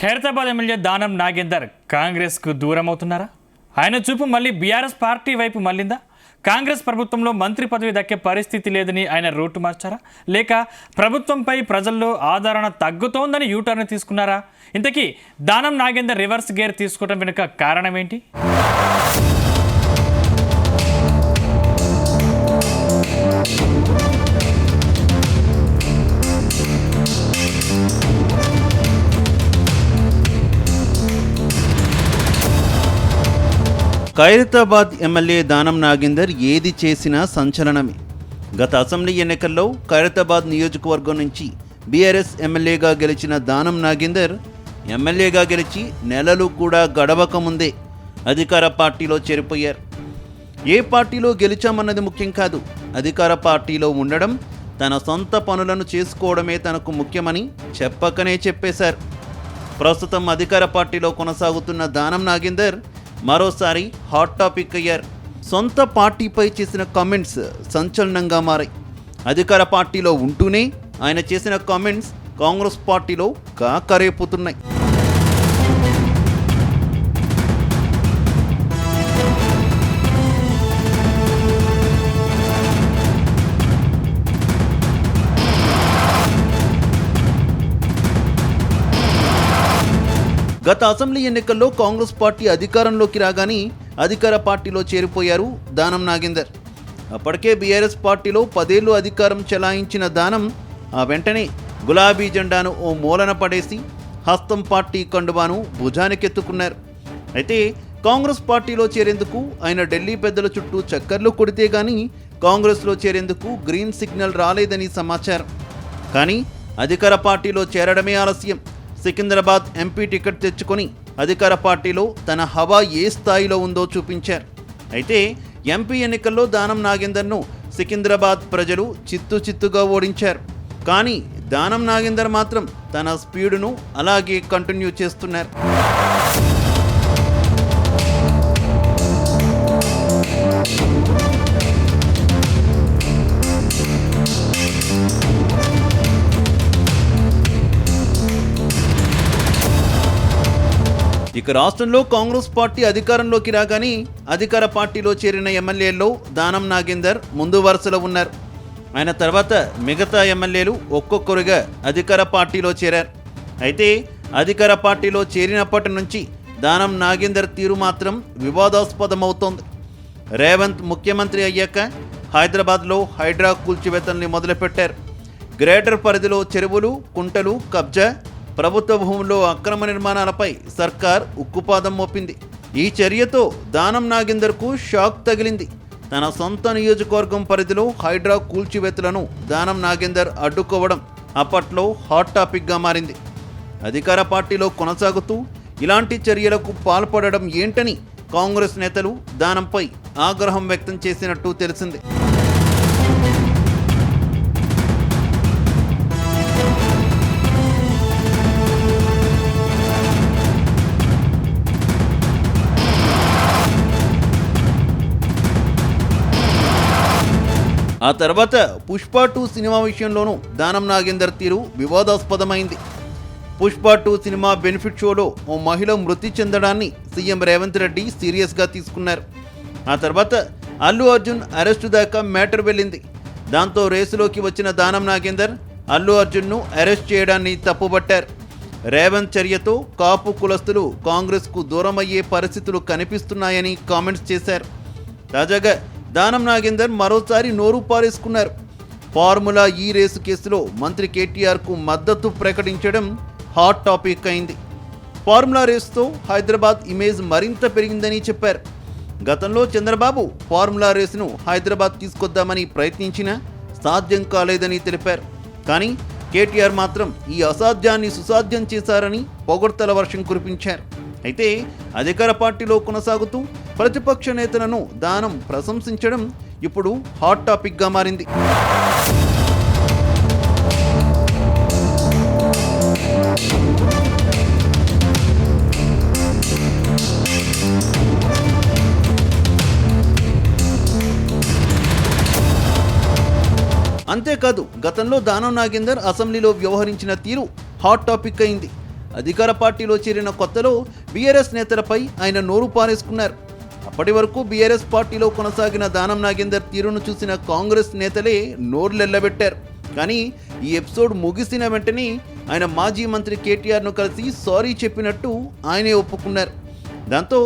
Khairatabad MLA Danam Nagender కాంగ్రెస్కు దూరం అవుతున్నారా? ఆయన చూపు మళ్ళీ బీఆర్ఎస్ పార్టీ వైపు మళ్ళిందా? కాంగ్రెస్ ప్రభుత్వంలో మంత్రి పదవి దక్కే పరిస్థితి లేదని ఆయన రూటు మార్చారా? లేక ప్రభుత్వంపై ప్రజల్లో ఆదరణ తగ్గుతోందని యూటర్న్ తీసుకున్నారా? ఇంతకీ దానం నాగేందర్ రివర్స్ గేర్ తీసుకోవడం వెనుక కారణం ఏంటి? ఖైరతాబాద్ ఎమ్మెల్యే దానం నాగేందర్ ఏది చేసినా సంచలనమే. గత అసెంబ్లీ ఎన్నికల్లో ఖైరతాబాద్ నియోజకవర్గం నుంచి బీఆర్ఎస్ ఎమ్మెల్యేగా గెలిచిన దానం నాగేందర్ ఎమ్మెల్యేగా గెలిచి నెలలు కూడా గడవక ముందే అధికార పార్టీలో చేరిపోయారు. ఏ పార్టీలో గెలిచామన్నది ముఖ్యం కాదు, అధికార పార్టీలో ఉండడం, తన సొంత పనులను చేసుకోవడమే తనకు ముఖ్యమని చెప్పకనే చెప్పేశారు. ప్రస్తుతం అధికార పార్టీలో కొనసాగుతున్న దానం నాగేందర్ మరోసారి హాట్ టాపిక్ అయ్యారు. సొంత పార్టీపై చేసిన కామెంట్స్ సంచలనంగా మారాయి. అధికార పార్టీలో ఉంటూనే ఆయన చేసిన కామెంట్స్ కాంగ్రెస్ పార్టీలో కాకరేపుతున్నాయి. గత అసెంబ్లీ ఎన్నికల్లో కాంగ్రెస్ పార్టీ అధికారంలోకి రాగానే అధికార పార్టీలో చేరిపోయారు దానం నాగేందర్. అప్పటికే బీఆర్ఎస్ పార్టీలో 10 ఏళ్లు అధికారం చెలాయించిన దానం ఆ వెంటనే గులాబీ జెండాను ఓ మూలన పడేసి హస్తం పార్టీ కండువాను భుజానికెత్తుకున్నారు. అయితే కాంగ్రెస్ పార్టీలో చేరేందుకు ఆయన ఢిల్లీ పెద్దల చుట్టూ చక్కర్లు కొడితే గానీ కాంగ్రెస్లో చేరేందుకు గ్రీన్ సిగ్నల్ రాలేదని సమాచారం. కానీ అధికార పార్టీలో చేరడమే ఆలస్యం. సికింద్రాబాద్ ఎంపీ టికెట్ తెచ్చుకొని అధికార పార్టీలో తన హవా ఏ స్థాయిలో ఉందో చూపించారు. అయితే ఎంపీ ఎన్నికల్లో దానం నాగేందర్ను సికింద్రాబాద్ ప్రజలు చిత్తుగా ఓడించారు. కానీ దానం నాగేందర్ మాత్రం తన స్పీడును అలాగే కంటిన్యూ చేస్తున్నారు. ఇక రాష్ట్రంలో కాంగ్రెస్ పార్టీ అధికారంలోకి రాగానే అధికార పార్టీలో చేరిన ఎమ్మెల్యేల్లో దానం నాగేందర్ ముందు వరుసలో ఉన్నారు. ఆయన తర్వాత మిగతా ఎమ్మెల్యేలు ఒక్కొక్కరుగా అధికార పార్టీలో చేరారు. అయితే అధికార పార్టీలో చేరినప్పటి నుంచి దానం నాగేందర్ తీరు మాత్రం వివాదాస్పదమవుతోంది. రేవంత్ ముఖ్యమంత్రి అయ్యాక హైదరాబాద్లో హైడ్రా కూల్చివేతల్ని మొదలుపెట్టారు. గ్రేటర్ పరిధిలో చెరువులు, కుంటలు కబ్జా, ప్రభుత్వ భూముల్లో అక్రమ నిర్మాణాలపై సర్కార్ ఉక్కుపాదం మోపింది. ఈ చర్యతో దానం నాగేందర్కు షాక్ తగిలింది. తన సొంత నియోజకవర్గం పరిధిలో హైడ్రా కూల్చివేతలను దానం నాగేందర్ అడ్డుకోవడం అప్పట్లో హాట్ టాపిక్గా మారింది. అధికార పార్టీలో కొనసాగుతూ ఇలాంటి చర్యలకు పాల్పడడం ఏంటని కాంగ్రెస్ నేతలు దానంపై ఆగ్రహం వ్యక్తం చేసినట్టు తెలిసింది. ఆ తర్వాత పుష్ప 2 సినిమా విషయంలోనూ దానం నాగేందర్ తీరు వివాదాస్పదమైంది. పుష్ప 2 సినిమా బెనిఫిట్ షోలో ఓ మహిళ మృతి చెందడాన్ని సీఎం రేవంత్ రెడ్డి సీరియస్గా తీసుకున్నారు. ఆ తర్వాత అల్లు అర్జున్ అరెస్టు దాకా మ్యాటర్ వెళ్ళింది. దాంతో రేసులోకి వచ్చిన దానం నాగేందర్ అల్లు అర్జున్ను అరెస్ట్ చేయడాన్ని తప్పుబట్టారు. రేవంత్ చర్యతో కాపు కులస్తులు కాంగ్రెస్కు దూరమయ్యే పరిస్థితులు కనిపిస్తున్నాయని కామెంట్స్ చేశారు. తాజాగా దానం నాగేందర్ మరోసారి నోరు పారేసుకున్నారు. ఫార్ములా ఈ రేసు కేసులో మంత్రి కేటీఆర్కు మద్దతు ప్రకటించడం హాట్ టాపిక్ అయింది. ఫార్ములా రేసుతో హైదరాబాద్ ఇమేజ్ మరింత పెరిగిందని చెప్పారు. గతంలో చంద్రబాబు ఫార్ములా రేసును హైదరాబాద్ తీసుకొద్దామని ప్రయత్నించినా సాధ్యం కాలేదని తెలిపారు. కానీ కేటీఆర్ మాత్రం ఈ అసాధ్యాన్ని సుసాధ్యం చేశారని పొగడ్తల వర్షం కురిపించారు. అయితే అధికార పార్టీలో కొనసాగుతూ ప్రతిపక్ష నేతలను దానం ప్రశంసించడం ఇప్పుడు హాట్ టాపిక్గా మారింది. అంతేకాదు గతంలో దానం నాగేందర్ అసెంబ్లీలో వ్యవహరించిన తీరు హాట్ టాపిక్ అయింది. అధికార పార్టీలో చేరిన కొత్తలో బీఆర్ఎస్ నేతలపై ఆయన నోరు పారేసుకున్నారు. అప్పటి వరకు బీఆర్ఎస్ పార్టీలో కొనసాగిన దానం నాగేందర్ తీరును చూసిన కాంగ్రెస్ నేతలే నోర్లెల్లబెట్టారు. కానీ ఈ ఎపిసోడ్ ముగిసిన వెంటనే ఆయన మాజీ మంత్రి కేటీఆర్ను కలిసి సారీ చెప్పినట్టు ఆయనే ఒప్పుకున్నారు. దాంతో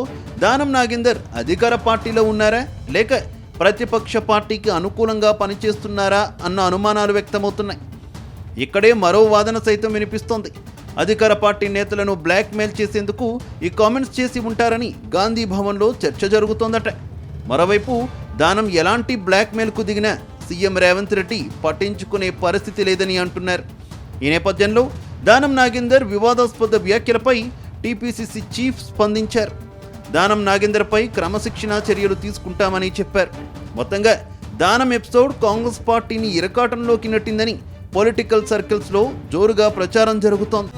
దానం నాగేందర్ అధికార పార్టీలో ఉన్నారా లేక ప్రతిపక్ష పార్టీకి అనుకూలంగా పనిచేస్తున్నారా అన్న అనుమానాలు వ్యక్తమవుతున్నాయి. ఇక్కడే మరో వాదన సైతం వినిపిస్తోంది. అధికార పార్టీ నేతలను బ్లాక్మెయిల్ చేసేందుకు ఈ కామెంట్స్ చేసి ఉంటారని గాంధీ భవన్లో చర్చ జరుగుతోందట. మరోవైపు దానం ఎలాంటి బ్లాక్మెయిల్కు దిగినా సీఎం రేవంత్ రెడ్డి పట్టించుకునే పరిస్థితి లేదని అంటున్నారు. ఈ నేపథ్యంలో దానం నాగేందర్ వివాదాస్పద వ్యాఖ్యలపై టీపీసీసీ చీఫ్ స్పందించారు. దానం నాగేందర్పై క్రమశిక్షణా చర్యలు తీసుకుంటామని చెప్పారు. మొత్తంగా దానం ఎపిసోడ్ కాంగ్రెస్ పార్టీని ఇరకాటంలోకి నెట్టిందని పొలిటికల్ సర్కిల్స్లో జోరుగా ప్రచారం జరుగుతోంది.